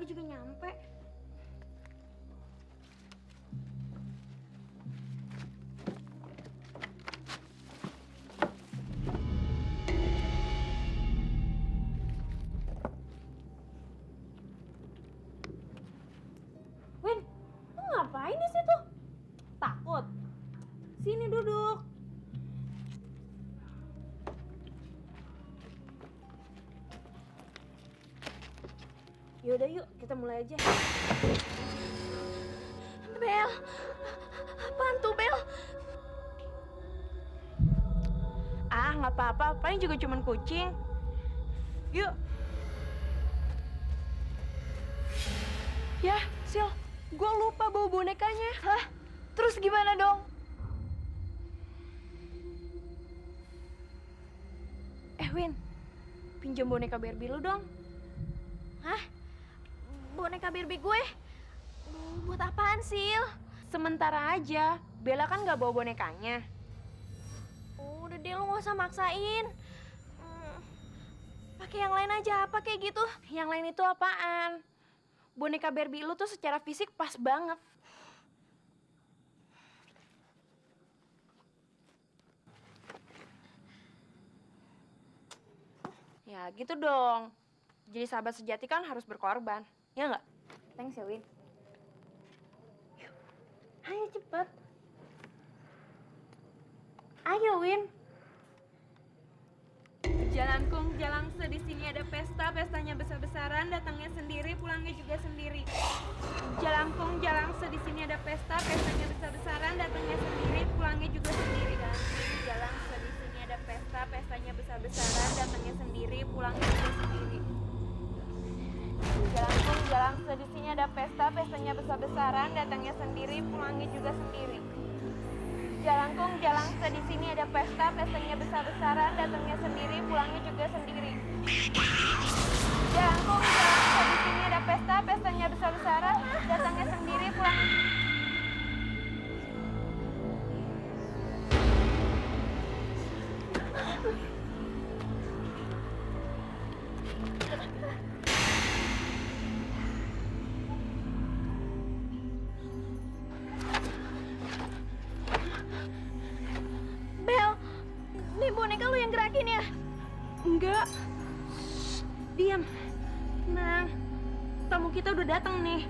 lagi juga nyampe. Win, lu ngapain di situ? Takut? Sini duduk. Yaudah yuk, kita mulai aja. Bel, apaan tuh Bel? Ah, nggak apa-apa, paling juga cuman kucing. Yuk. Ya, Sil, gue lupa bawa bonekanya. Hah? Terus gimana dong? Win, pinjam boneka Barbie lu dong. Hah? Boneka Barbie gue? Buat apaan, Sil? Sementara aja, Bella kan nggak bawa bonekanya. Udah deh, lu nggak usah maksain. Pakai yang lain aja, apa kayak gitu? Yang lain itu apaan? Boneka Barbie lu tuh secara fisik pas banget. Ya gitu dong. Jadi sahabat sejati kan harus berkorban. Ya nggak? Thanks ya, Win. Yuk. Ayo cepet. Ayo, Win. Jalanku, jalangse, di sini ada pesta, pestanya besar-besaran, datangnya sendiri, pulangnya juga sendiri. Jalangkung, jalangse, di sini ada pesta, pestanya besar-besaran, datangnya sendiri, pulangnya juga sendiri. Jalangse, di sini ada pesta, pestanya besar-besaran, datangnya sendiri, pulangnya juga sendiri. Jalangkung, jalangse, di sini ada pesta, pestanya besar-besaran, datangnya sendiri, pulangnya juga sendiri. Jalangkung, jalangse, di sini ada pesta, pestanya besar-besaran, datangnya sendiri, pulangnya juga sendiri. Jalangkung, jalangse, di sini ada pesta, pestanya besar-besaran, datangnya sendiri, pulangnya. Bel, ini boneka lu yang gerakin ya? Enggak. Shh, diam. Tenang. Tamu kita udah datang nih.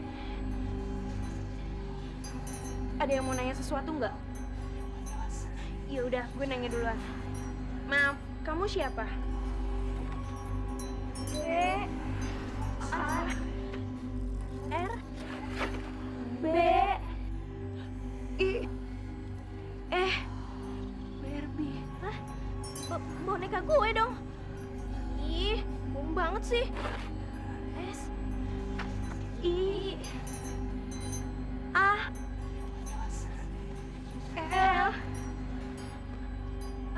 Ada yang mau nanya sesuatu nggak? Ya udah, gue nanya duluan. Maaf, kamu siapa? B A R B I Barbie. Hah? Boneka gue dong. Ih, bohong banget sih. S I A L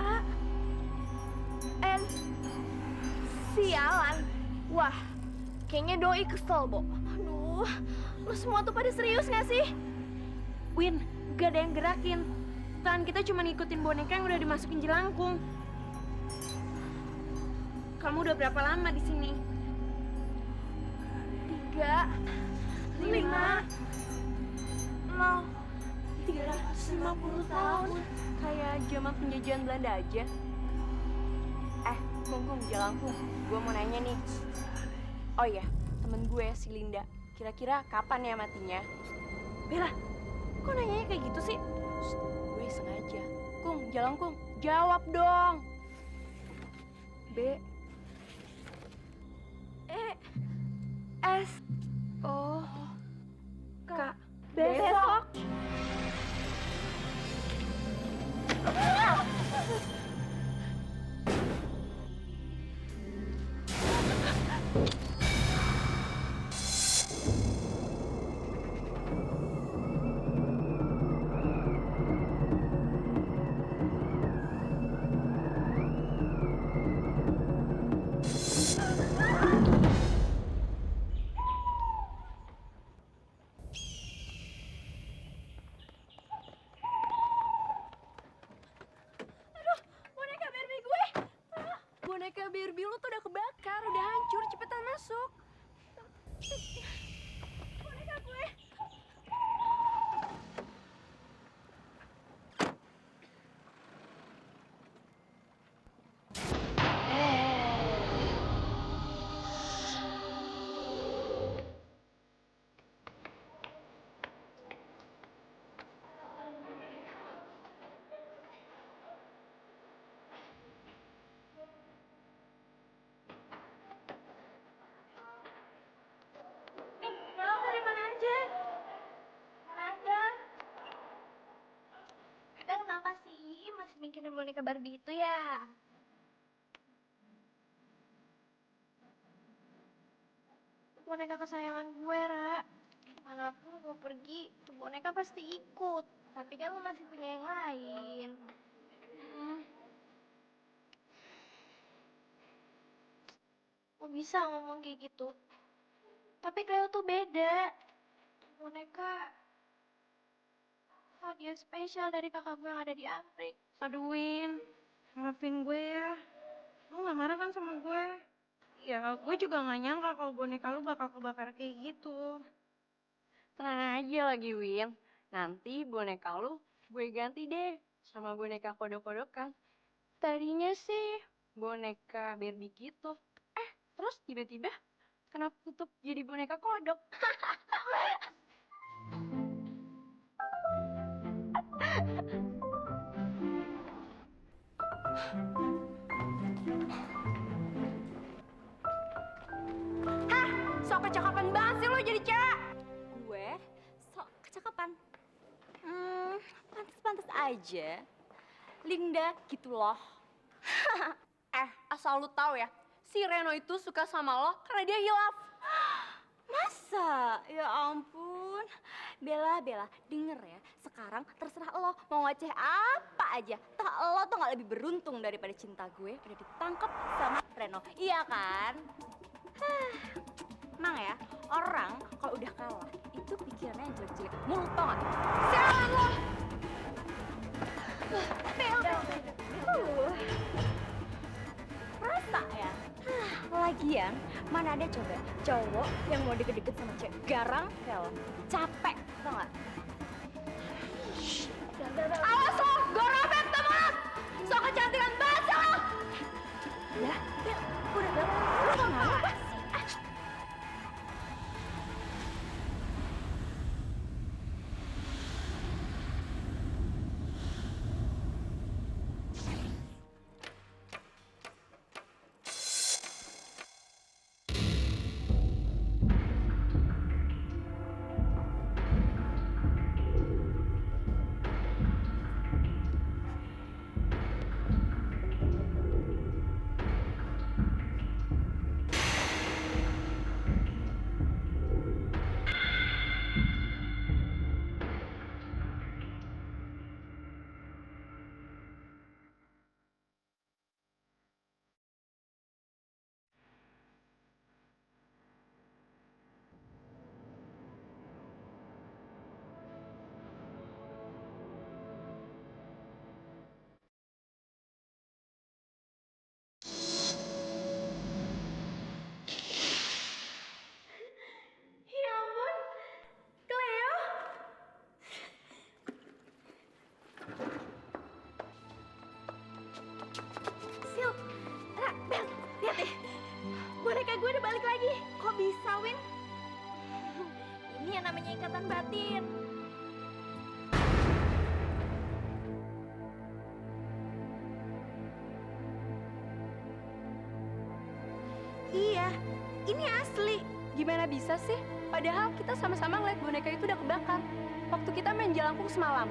A N. Sialan. Wah, kayaknya doi kesel, Bo. Aduh, lu semua tuh pada serius gak sih? Win, gak ada yang gerakin. Tangan kita cuma ngikutin boneka yang udah dimasukin jelangkung. Kamu udah berapa lama di sini? 3 5 0 350 tahun. Kayak zaman penjajahan Belanda aja. Kung, jalangkung. Gue mau nanya nih. Oh iya, temen gue si Linda. Kira-kira kapan ya matinya? Bella, kok nanyanya kayak gitu sih? Shh, gue sengaja. Kung, jalangkung, jawab dong. B E S O K. besok. Boneka Barbie gue. Boneka Barbie lu tuh udah kebakar, udah hancur, cepetan masuk. Boneka gue. Lo dari mana aja? Ada. Kita kenapa sih masih mikirin boneka Barbie itu ya? Boneka kesayangan gue, Ra. Manapun gue pergi, tuh boneka pasti ikut. Tapi kan lo masih punya yang lain. Hmm, lo bisa ngomong kayak gitu. Tapi Cleo tuh beda. Boneka hadiah spesial dari kakak gue yang ada di Amrik. Aduh, Win. Maafin gue ya. Lo gak marah kan sama gue? Ya, gue juga gak nyangka kalau boneka lu bakal kebakar kayak gitu. Tenang aja lagi, Win. Nanti boneka lu gue ganti deh sama boneka kodok-kodokan. Tadinya sih boneka Barbie gitu. Terus tiba-tiba kenapa tutup jadi boneka kodok? Sok kecakapan banget sih lo jadi cewek. Gue sok kecakapan. Pantes-pantes aja. Linda gitu loh. Asal lu tahu ya, si Reno itu suka sama lo karena dia hilaf. Masa? Ya ampun. Bella, denger ya. Sekarang terserah lo mau ngoceh apa aja. Toh lo tuh gak lebih beruntung daripada cinta gue udah ditangkap sama Reno. Iya kan? Emang ya, orang kalau udah kalah itu pikirannya yang jelek-jelek mulu, tau gak? Sialan lo! Bel. Rasa ya? Lagian, mana ada coba cowok yang mau deket-deket sama cewek garang kayak lo. Capek, tau gak? Awas lo, gue robek tuh mulut! So kecantikan banget sih lo! Ya, Bel, udah Bel, lo gak malu apa sih? Ya ampun, Cleo. Sil, Bel, lihat deh. Boneka gue udah balik lagi. Kok bisa, Win? Ini yang namanya ikatan batin. Iya, ini asli. Gimana bisa sih? Padahal kita sama-sama ngeliat boneka itu udah kebakar. Waktu kita main jelangkung semalam.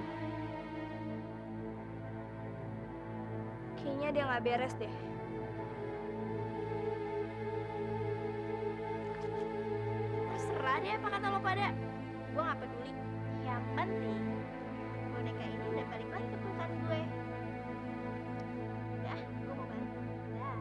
Kayaknya dia nggak beres deh. Terserah deh apa kata lo pada. Gue nggak peduli. Yang penting boneka ini udah balik lagi ke pelukan gue. Dah, gue mau balik. Dah.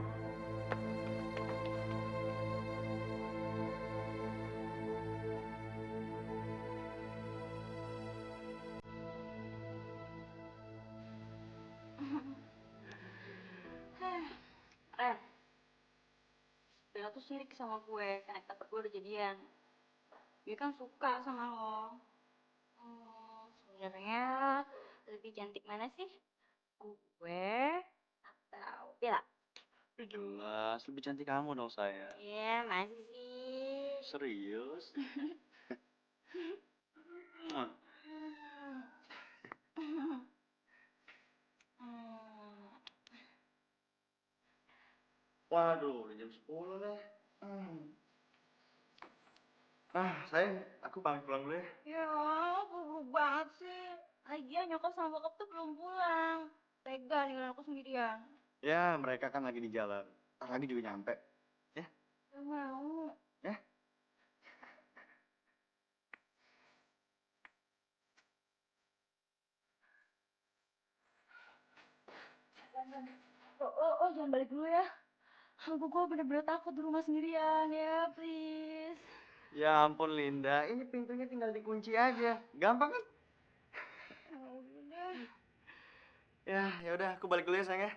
Ren, Bella tuh sirik sama gue karena kita berdua udah jadian. Gue kan suka sama lo. Sebenarnya lebih cantik mana sih? Gue atau Bella? Jelas, lebih cantik kamu dong saya. Iya, masih. Serius? Waduh, udah jam 10 nih. Sayang, aku pamit pulang dulu ya. Ya, buru banget sih. Lagian nyokap sama bokap tuh belum pulang. Tega ninggalin aku sendirian. Ya, mereka kan lagi di jalan. Ntar lagi juga nyampe. Ya, Gak mau. ya. Jangan balik dulu ya. Gue bener-bener takut di rumah sendirian ya, please. Ya ampun Linda, ini pintunya tinggal dikunci aja. Gampang kan? Udah deh. Ya udah, aku balik dulu ya sayang ya.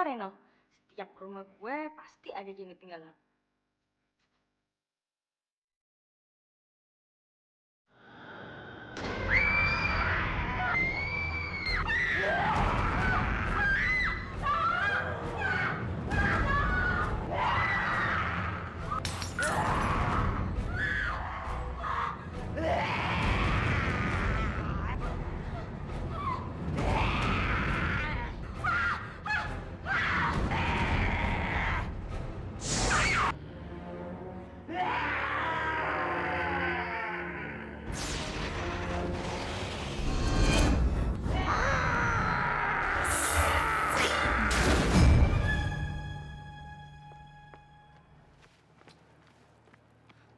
Reno. Setiap ke rumah gue pasti ada yang ketinggalan.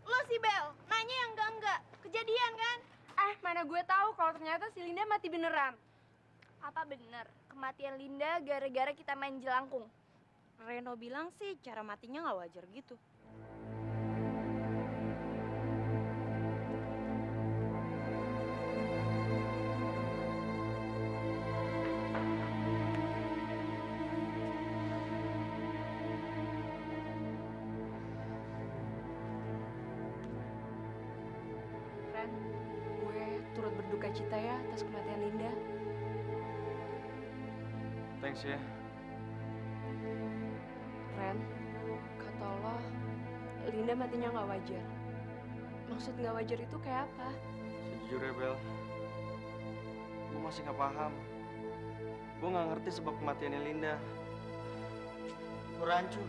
Lo sih Bel, nanya yang enggak. Kejadian kan? Mana gue tahu kalau ternyata si Linda mati beneran. Apa bener? Kematian Linda gara-gara kita main jelangkung. Reno bilang sih cara matinya nggak wajar gitu. Ren, gue turut berduka cita ya atas kematian Linda. Thanks ya. Ren, kata lo, Linda matinya nggak wajar. Maksud nggak wajar itu kayak apa? Sejujurnya Bel, gue masih nggak paham. Gue nggak ngerti sebab kematiannya Linda. Gue rancu.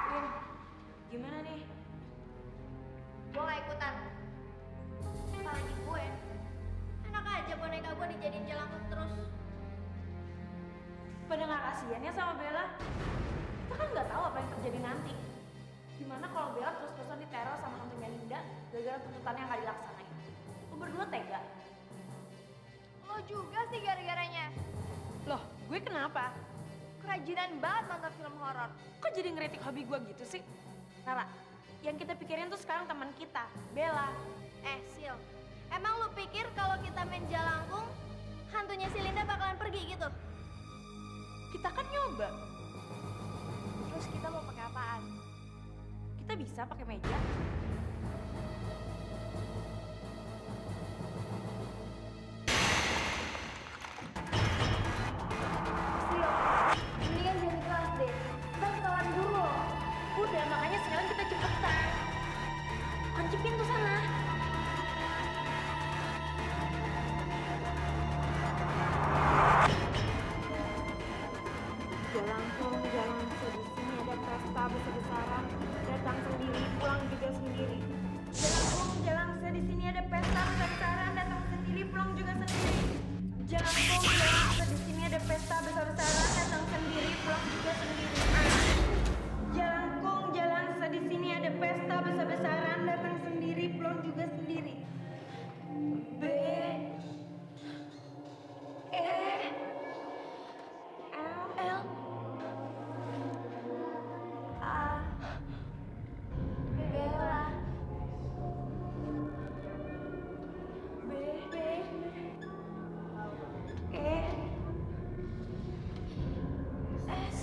Win, gimana nih? Gue gak ikutan. Apalagi gue. Enak aja boneka gue dijadiin jelangkung terus. Pada nggak kasihan ya sama Bella? Kita kan nggak tahu apa yang terjadi nanti. Gimana kalau Bella terus-terusan diteror sama hantunya Linda gara-gara tuntutannya nggak dilaksanain? Lu berdua tega? Lo juga sih gara-garanya. Loh, gue kenapa? Kerajinan banget nonton film horor. Kok jadi ngeritik hobi gue gitu sih? Nara, yang kita pikirin tuh sekarang teman kita, Bella. Sil, emang lu pikir kalau kita main jelangkung, hantunya si Linda bakalan pergi gitu? Kita kan nyoba. Terus kita mau pakai apaan? Kita bisa bisa pakai meja. Sil, mendingan jangan kelas deh. Ntar ketahuan guru loh. Udah, makanya sekarang kita cepetan. Kunci pintu sana. Jalangkung, jalangse, di sini ada pesta besar-besaran, datang sendiri, pulang juga sendiri. Jalangkung, jalangse, di sini ada pesta besar-besaran, datang sendiri, pulang juga sendiri. Jalangkung, jalangse, di sini ada pesta besar-besaran, datang sendiri, pulang juga sendiri. Jalangkung, jalangse, di sini ada pesta besar-besaran, datang sendiri, pulang juga sendiri. B E L A Bella. B E S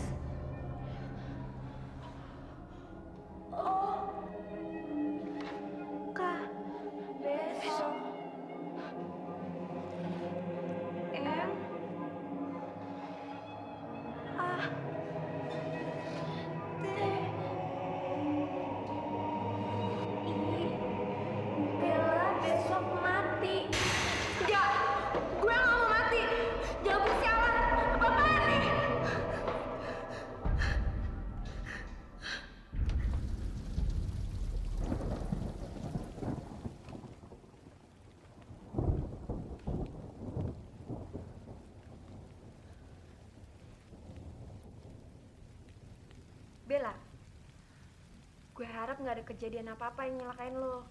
O K besok. M A T Bella besok mati. Enggak, gue gak mau mati. Jangan bersialan. Apa-apaan nih? Bella, gue harap gak ada kejadian apa-apa yang nyelakain lo.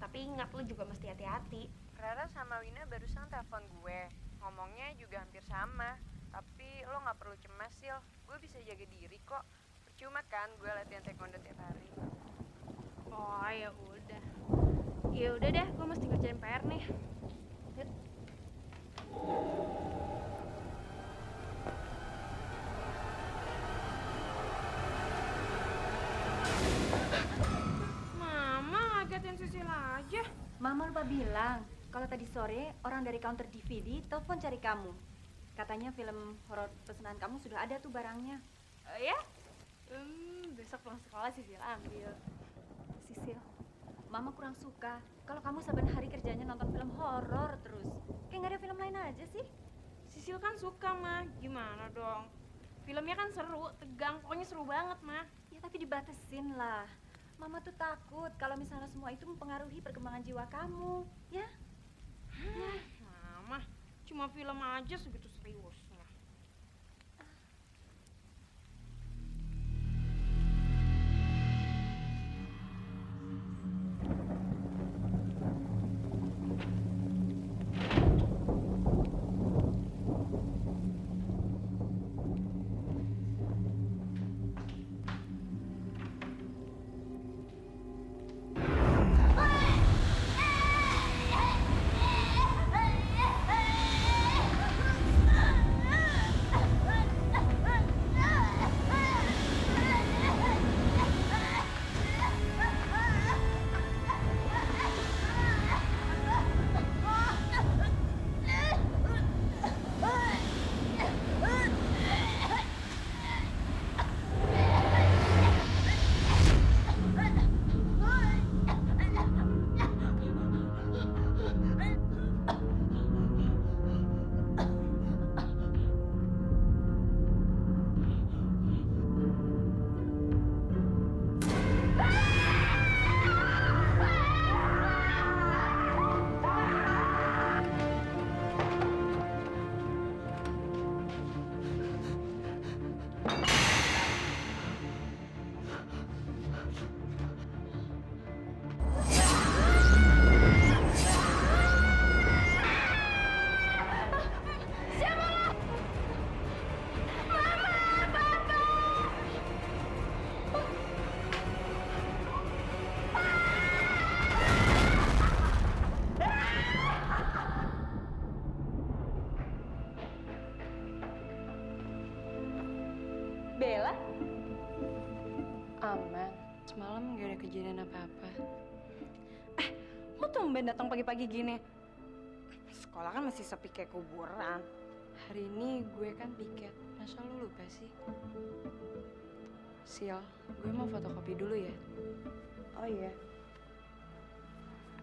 Tapi ingat, lo juga mesti hati-hati. Rara sama Wina barusan telepon gue. Ngomongnya juga hampir sama. Tapi lo nggak perlu cemas, Sil. Gue bisa jaga diri kok. Percuma kan gue latihan taekwondo tiap hari. Oh ya udah. Ya udah deh, gue mesti ngerjain PR nih. Yuk. Mama ngagetin Sisil aja. Mama lupa bilang, kalau tadi sore orang dari counter DVD telepon cari kamu. Katanya film horor pesanan kamu sudah ada tuh barangnya. Ya? Besok pulang sekolah Sisil ambil. Sisil, Mama kurang suka kalau kamu saban hari kerjanya nonton film horor terus. Kayak nggak ada film lain aja sih. Sisil kan suka, mah. Gimana dong? Filmnya kan seru, tegang, pokoknya seru banget, mah. Ya tapi dibatesin lah. Mama tuh takut kalau misalnya semua itu mempengaruhi perkembangan jiwa kamu, ya? Mama, cuma film aja segitu seriusnya. Semalam gak ada kejadian apa-apa. Lo tumben datang pagi-pagi gini. Sekolah kan masih sepi kayak kuburan. Hari ini gue kan piket. Masa lu lupa sih? Sil, gue mau fotokopi dulu ya. Oh iya.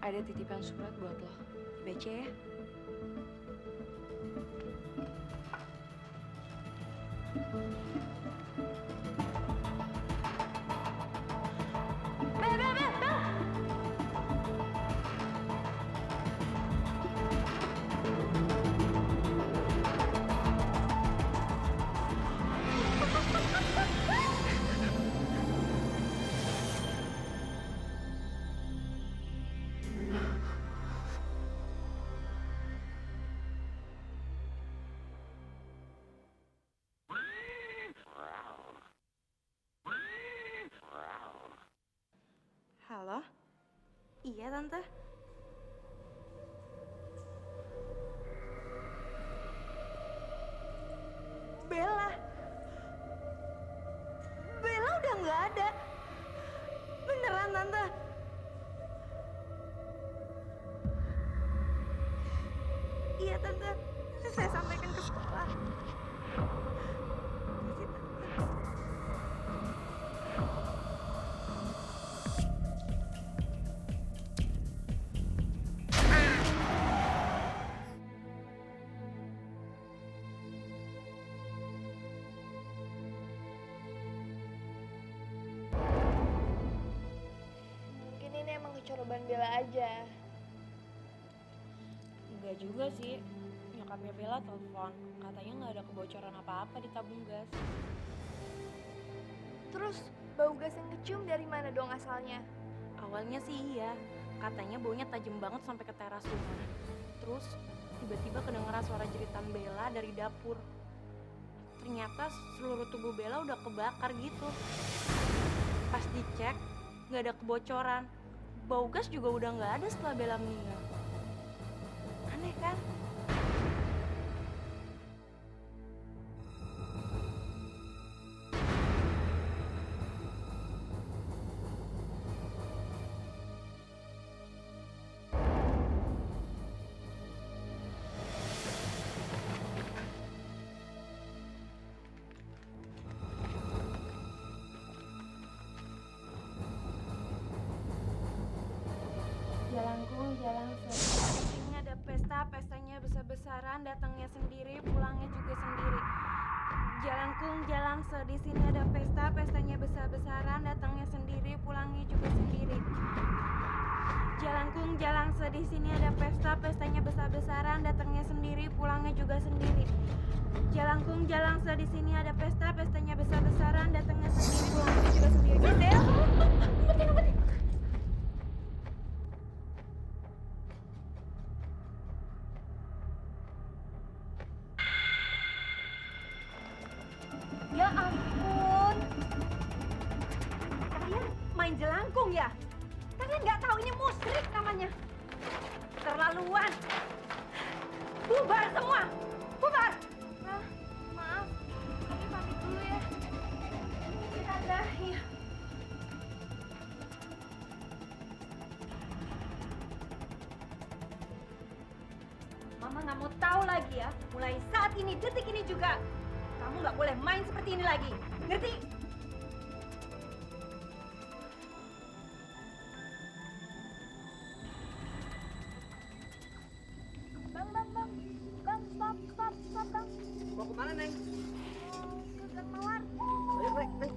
Ada titipan surat buat lo. Baca ya. Halo? Iya, Tante. Bella. Bella udah nggak ada. Beneran, Tante. Iya, Tante. Saya sampaikan ke sekolah. Makasih, Tante. Mungkin ini emang kecoroban Bella aja. Enggak juga sih. Nyokapnya Bella telepon, katanya nggak ada kebocoran apa-apa di tabung gas. Terus bau gas yang kecium dari mana dong asalnya? Awalnya sih iya, katanya baunya tajam banget sampai ke teras rumah. Terus tiba-tiba kedengeran suara jeritan Bella dari dapur. Ternyata seluruh tubuh Bella udah kebakar gitu. Pas dicek, nggak ada kebocoran. Bau gas juga udah nggak ada setelah Bella meninggal. Aneh kan? Jalanku, jalan ini ada pesta, pestanya besar-besaran, datangnya sendiri, pulangnya juga sendiri. Jalanku, jalan di sini ada pesta, pestanya besar-besaran, datangnya sendiri, pulangnya juga sendiri. Jalanku, jalan di sini ada pesta, pestanya besar-besaran, datangnya sendiri, pulangnya juga sendiri. Jalanku, jalan di sini ada pesta, pestanya besar-besaran, datangnya sendiri, pulangnya juga sendiri. Gisel, umpetin. Ya ampun. Kalian main jelangkung ya? Kalian nggak tahu ini musrik namanya. Keterlaluan. Bubar semua. Bubar. Nah, maaf. Kami pamit dulu ya. Tanda, iya. Mama nggak mau tahu lagi ya. Mulai saat ini, detik ini juga. Kamu nggak boleh main seperti ini lagi. Ngerti? Bang, stop, bang. Mau kemana, Neng? Ke Gang Mawar. Ayo, Neng.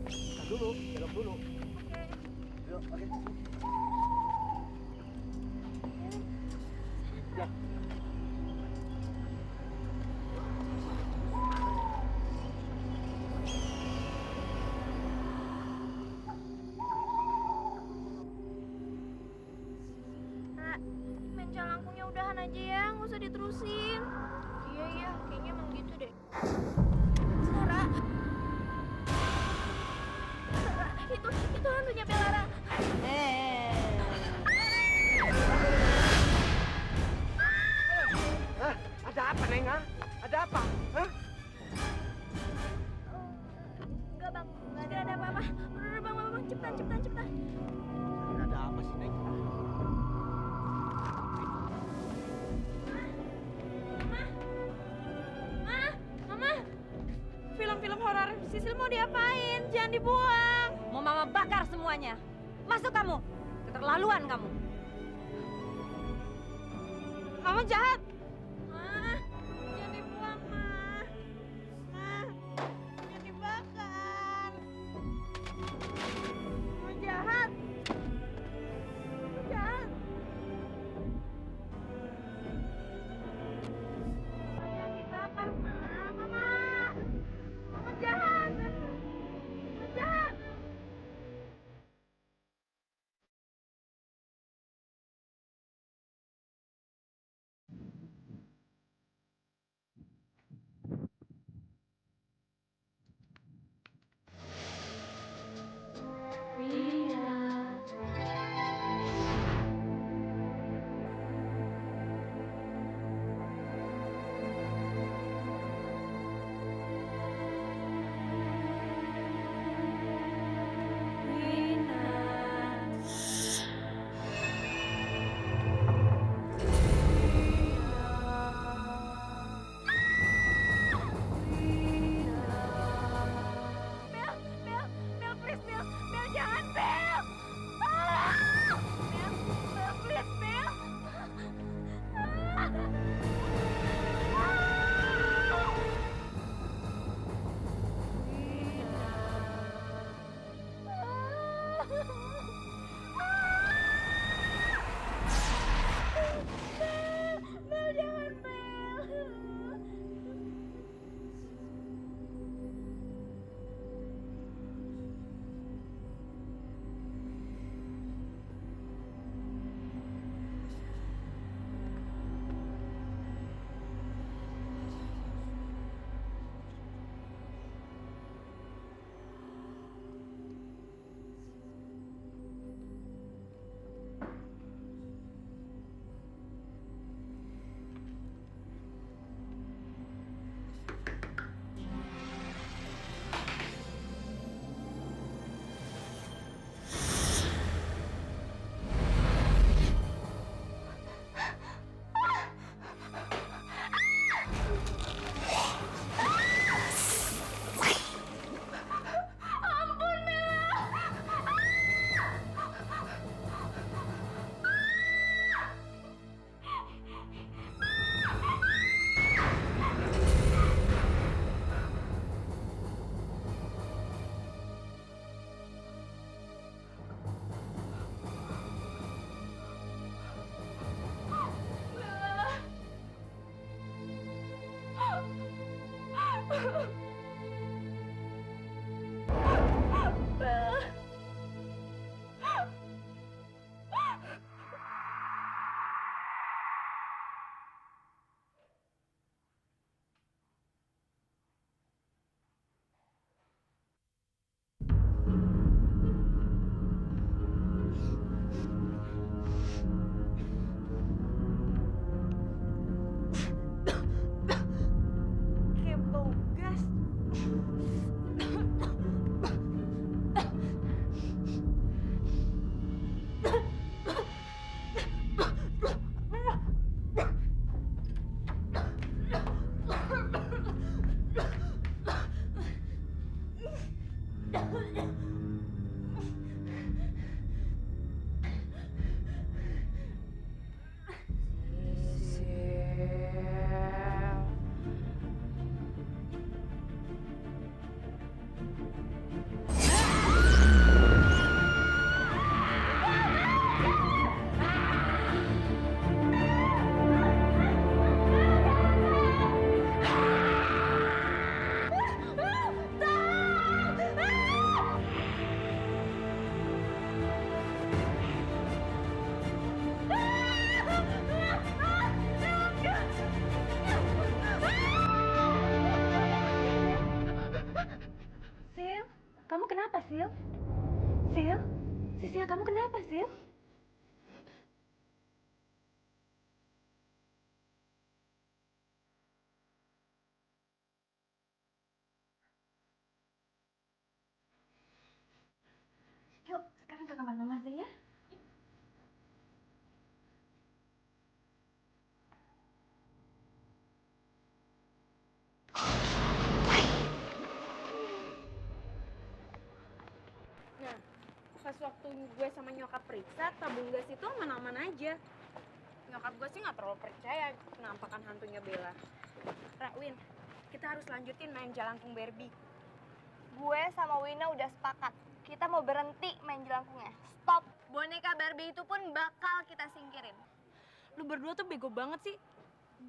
Nah, dulu, belok dulu. Oke. Yuk, oke. Ya. Nah, main jalangkungnya udahan aja ya, nggak usah diterusin. Iya, kayaknya emang gitu deh. Sarah, itu hantunya Belara. Hah? Ada apa, Neng? Hah? Ada apa? Hah? Enggak bang, nggak ada apa-apa. Udah bang, cepetan cepetan. Ada apa sih, Neng? Mama, film-film horor Sisil mau diapain? Jangan dibuang. Mau mama bakar semuanya. Masuk kamu. Keterlaluan kamu. Mama jahat. Jangan dibuang, jangan dibakar. Mama jahat. Jahat. Jangan dibakar, Mama. Mama jahat. Mama jahat. Bel, please, Bel. Bel, jangan, Bel. Bel, please, Bel. Bel, jangan, Bel. Kayak bau gas. Sil, kamu kenapa, Sil? Sil? Sisil, kamu kenapa, Sil? Yuk, kemana-mana deh ya. Nah, pas waktu gue sama nyokap periksa, tabung gas itu aman-aman aja. Nyokap gue sih nggak terlalu percaya penampakan hantunya Bella. Win, kita harus lanjutin main Jelangkung Barbie. Gue sama Wina udah sepakat. Kita mau berhenti main jelangkungnya. Stop. Boneka Barbie itu pun bakal kita singkirin. Lu berdua tuh bego banget sih.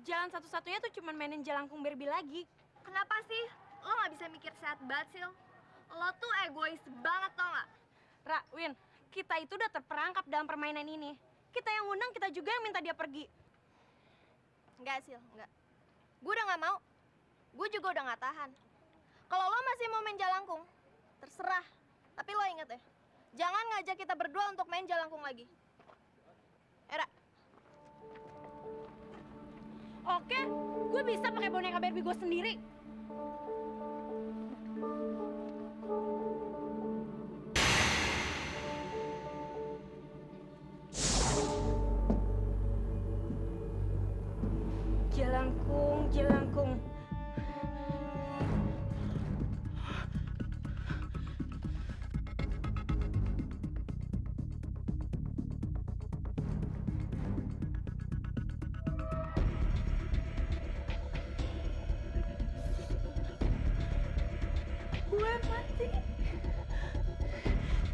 Jalan satu-satunya tuh cuman mainin Jelangkung Barbie lagi. Kenapa sih? Lo gak bisa mikir sehat banget, Sil? Lo tuh egois banget, tau gak? Win, kita itu udah terperangkap dalam permainan ini. Kita yang undang, kita juga yang minta dia pergi. Enggak, Sil. Enggak. Gue udah gak mau. Gue juga udah gak tahan. Kalau lo masih mau main jalangkung, terserah. Tapi lo inget ya, jangan ngajak kita berdua untuk main jalangkung lagi. Era. Oke, gue bisa pakai boneka Barbie gue sendiri. Jelangkung, jelangkung. Gue mati.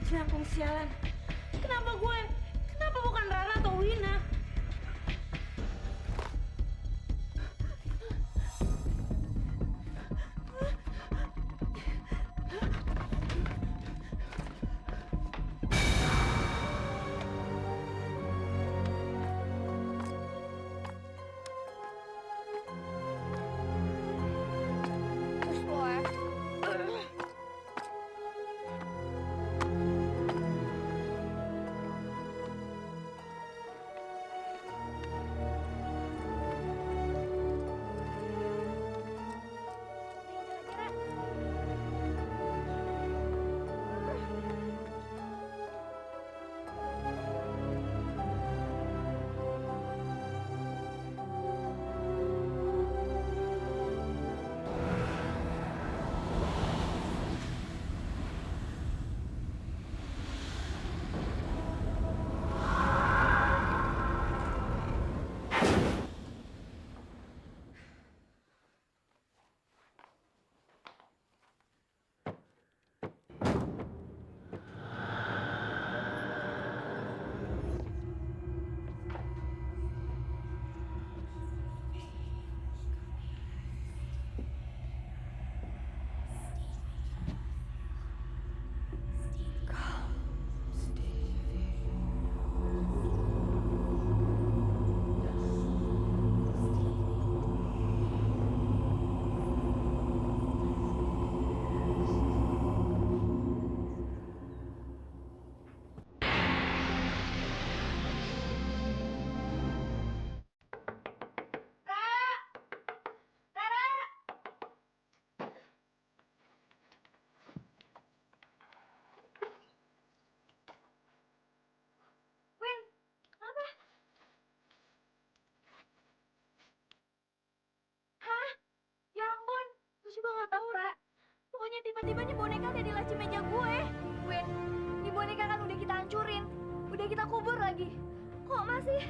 Jelangkung sialan. Kenapa gue? Kenapa bukan Rara atau Wina? Terus lo ya. Ya ampun, gue juga gak tahu, Ra. Pokoknya tiba-tiba nih boneka ada di laci meja gue. Win, ini boneka kan udah kita hancurin. Udah kita kubur lagi. Kok masih?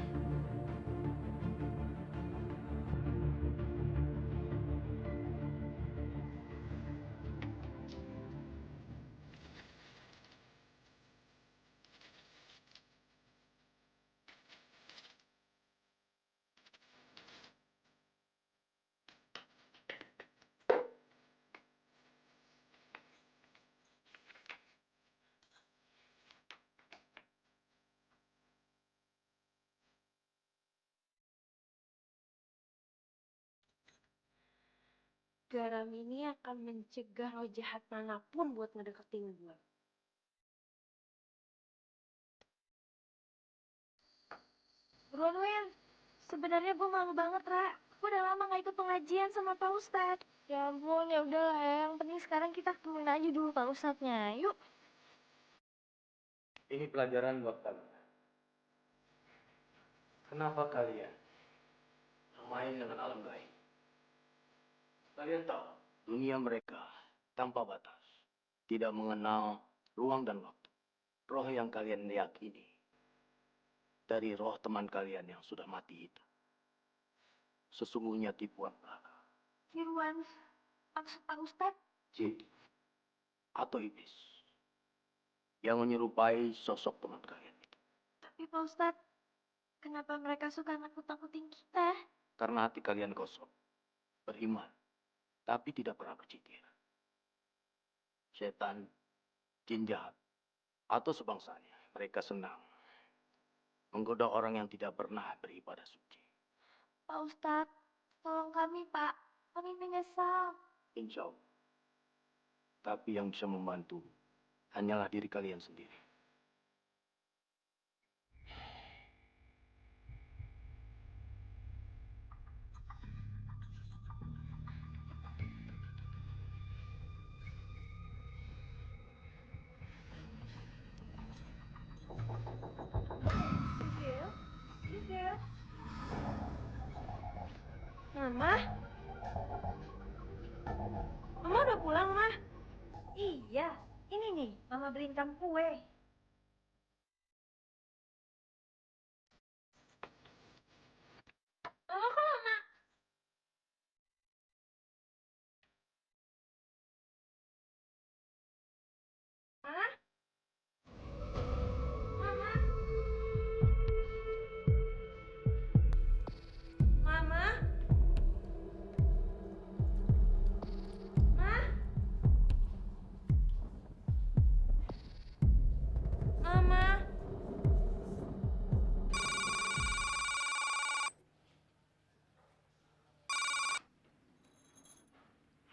Garam ini akan mencegah lo jahat manapun buat ngedeketin gue. Buruan, Win. Sebenarnya gue malu banget, Ra. Gue udah lama gak ikut pengajian sama Pak Ustadz. Ya ampun, ya udahlah. Yang penting sekarang kita temuin aja dulu Pak Ustadznya. Yuk. Ini pelajaran buat kalian. Kenapa kalian bermain dengan alam gaib? Kalian tahu, dunia mereka tanpa batas, tidak mengenal ruang dan waktu. Roh yang kalian yakini dari roh teman kalian yang sudah mati itu, sesungguhnya tipuan belaka. Tiruan, maksud Pak Ustadz? Jin atau iblis yang menyerupai sosok teman kalian itu. Tapi Pak Ustadz, kenapa mereka suka nakut-nakutin kita? Karena hati kalian kosong, beriman, tapi tidak pernah berpikir. Setan, jin jahat, atau sebangsanya, mereka senang menggoda orang yang tidak pernah beribadah suci. Pak Ustadz, tolong kami Pak, kami menyesal. Insya Allah. Tapi yang bisa membantu hanyalah diri kalian sendiri. Mama? Mama udah pulang, Ma? Iya, ini nih, Mama beliin kamu kue. Mama kok lama? Ma? Mama? Mama? Ma? Mama?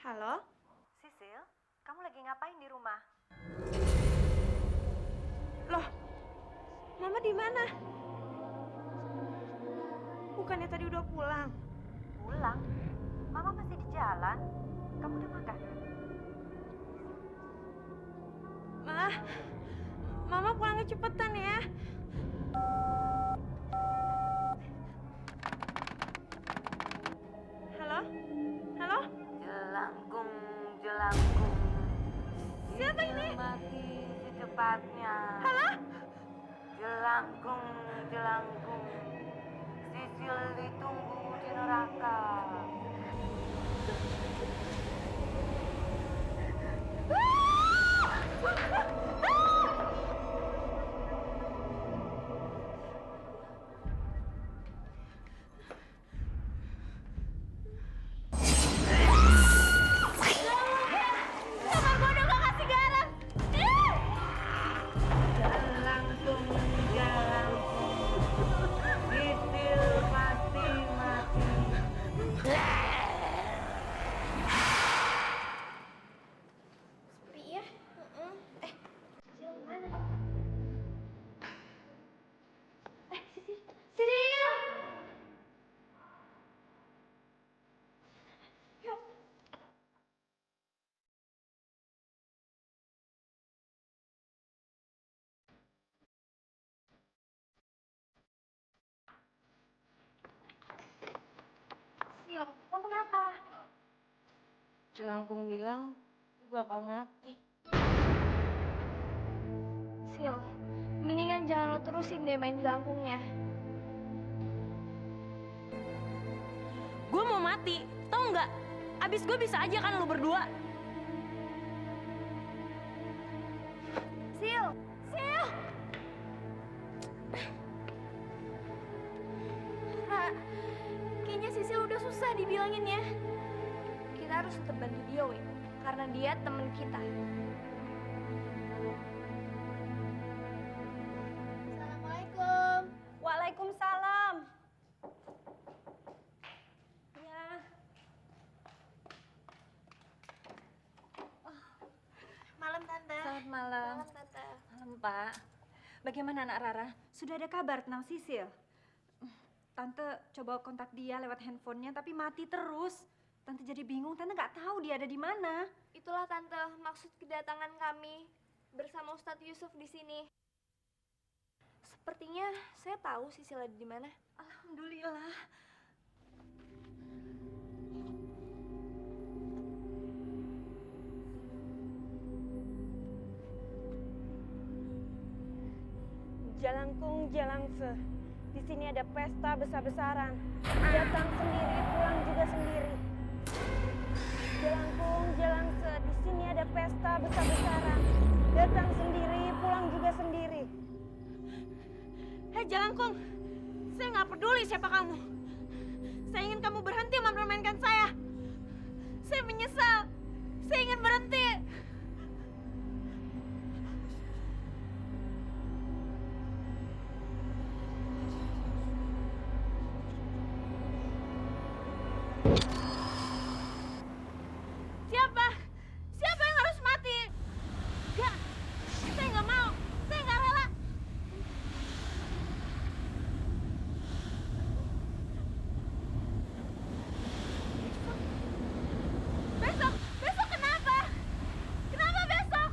Halo? Sisil, kamu lagi ngapain di rumah? Loh, Mama di mana? Bukannya tadi udah pulang? Pulang? Mama masih di jalan. Kamu udah makan? Ma, Mama pulangnya cepetan ya. Halo? Halo? Jelangkung, jelangkung. Siapa ini? Mati secepatnya. Halo? Jelangkung, jelangkung. Sisil ditunggu di neraka. Kamar gua udah gak kasih garam. Jelangkung, jelangkung. Sisil pasti mati. Sepi ya? Sisil mana? Sisil! Yuk. Sil, lo kenapa? Jelangkung bilang gua bakal mati. Sil, mendingan jangan lo terusin deh main jelangkungnya. Gua mau mati, tau nggak? Abis gue bisa aja kan lu berdua. Sil! Sil! Ra, kayaknya Sisil udah susah dibilanginnya. Kita harus tetap bantu dia, Wei. Karena dia temen kita. Assalamualaikum. Waalaikumsalam. Ya. Malam, Tante. Selamat malam. Malam, Tante. Malam, Pak. Bagaimana anak Rara? Sudah ada kabar tentang Sisil? Tante coba kontak dia lewat handphonenya tapi mati terus. Tante jadi bingung, Tante nggak tahu dia ada di mana. Itulah Tante, maksud kedatangan kami bersama Ustadz Yusuf di sini. Sepertinya saya tahu Sisil ada di mana. Alhamdulillah. Jalangkung Jalangse, di sini ada pesta besar-besaran. Datang sendiri, pulang juga sendiri. Jalangkung Jalangse, di sini ada pesta besar-besaran. Datang sendiri, pulang juga sendiri. Hei Jalangkung, saya nggak peduli siapa kamu. Saya ingin kamu berhenti mempermainkan saya. Saya menyesal. Saya ingin berhenti. Siapa? Siapa yang harus mati? Enggak, saya nggak mau. Saya nggak rela. Besok, besok kenapa? Kenapa besok?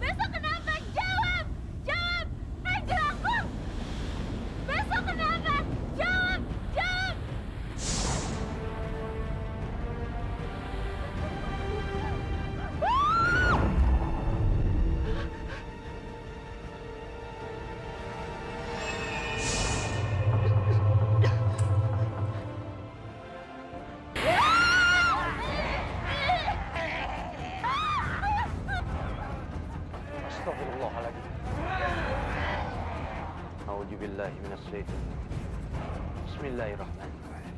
Besok kenapa? Jawab, jawab. Hei Jalangkung, besok kenapa? Jawab, jawab. Astaghfirullahaladzim. A'udzubillahi minasyaitonir rajim. Bismillahirrahmanirrahim.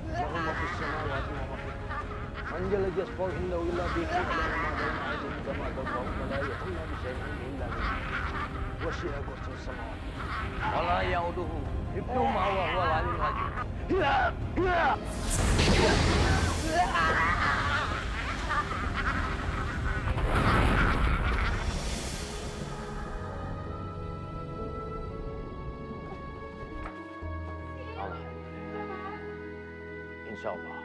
Allahumma fis samawati wa fil ardi. Man jalla jasfahu indahu illa bi khidmati ma bayna aydihim kama tadawwa wa la yuhilla bi shay'in illa bihi. Wasi'a kursiyyuhu samawati. Wa la ya'uduhu hifdhuhuma wa huwal 'aliyyul 'azim. Alhamdulillah. Insya Allah,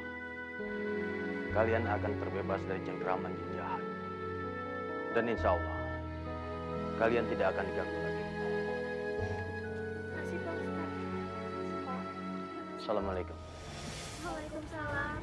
kalian akan terbebas dari cengkraman jin jahat. Dan insya Allah, kalian tidak akan diganggu lagi. Makasih Pak Ustadz. Pak. Assalamualaikum. Waalaikumsalam.